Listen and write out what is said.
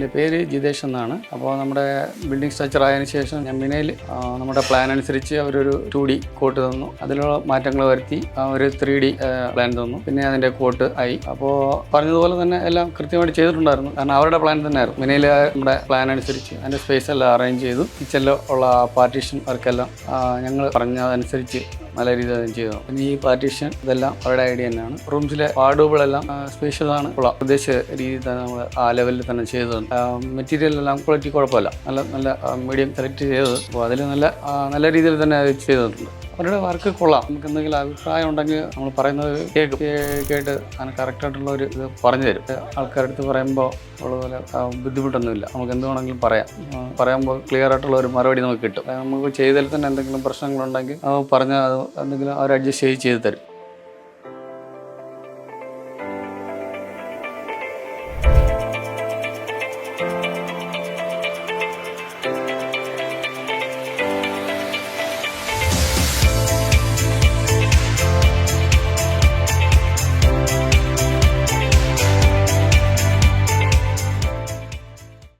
എൻ്റെ പേര് ജിതേഷ് എന്നാണ്. അപ്പോൾ നമ്മുടെ ബിൽഡിംഗ് സ്ട്രക്ചർ ആയതിനു ശേഷം ഞാൻ മിനയിൽ നമ്മുടെ പ്ലാൻ അനുസരിച്ച് അവരൊരു 2D കോട്ട് തന്നു. അതിലുള്ള മാറ്റങ്ങൾ വരുത്തി ഒരു 3D പ്ലാൻ തന്നു. പിന്നെ അതിൻ്റെ കോട്ട് ആയി. അപ്പോൾ പറഞ്ഞതുപോലെ തന്നെ എല്ലാം കൃത്യമായിട്ട് ചെയ്തിട്ടുണ്ടായിരുന്നു. കാരണം അവരുടെ പ്ലാൻ തന്നെയായിരുന്നു. മിനയിൽ നമ്മുടെ പ്ലാൻ അനുസരിച്ച് അതിൻ്റെ സ്പേസ് എല്ലാം അറേഞ്ച് ചെയ്തു. കിച്ചണിൽ ഉള്ള പാർട്ടീഷൻ വർക്കെല്ലാം ഞങ്ങൾ പറഞ്ഞതനുസരിച്ച് നല്ല രീതിയിൽ ചെയ്തു. പിന്നെ ഈ പാർട്ടീഷൻ ഇതെല്ലാം അവരുടെ ഐഡിയ തന്നെയാണ്. റൂംസിലെ വാർഡുകളെല്ലാം സ്പേഷ്യസ് ആണ്. ഉദ്ദേശിച്ച രീതിയിൽ തന്നെ നമ്മൾ ആ ലെവലിൽ തന്നെ ചെയ്തതുണ്ട്. മെറ്റീരിയൽ എല്ലാം ക്വാളിറ്റി കുഴപ്പമില്ല, നല്ല മീഡിയം സെലക്ട് ചെയ്തത്. അപ്പോൾ അതിൽ നല്ല രീതിയിൽ തന്നെ ചെയ്തിട്ടുണ്ട്. അവരുടെ വർക്ക് കൊള്ളാം. നമുക്ക് എന്തെങ്കിലും അഭിപ്രായം ഉണ്ടെങ്കിൽ നമ്മൾ പറയുന്നത് കേട്ട് അതിന് കറക്റ്റായിട്ടുള്ള ഒരു ഇത് പറഞ്ഞു തരും. ആൾക്കാരുടെ അടുത്ത് പറയുമ്പോൾ ഉള്ളതുപോലെ ബുദ്ധിമുട്ടൊന്നുമില്ല. നമുക്ക് എന്ത് വേണമെങ്കിലും പറയുമ്പോൾ ക്ലിയർ ആയിട്ടുള്ള ഒരു മറുപടി നമുക്ക് കിട്ടും. നമുക്ക് ചെയ്തതിൽ തന്നെ എന്തെങ്കിലും പ്രശ്നങ്ങളുണ്ടെങ്കിൽ പറഞ്ഞാൽ എന്തെങ്കിലും അവർ അഡ്ജസ്റ്റ് ചെയ്ത് തരും.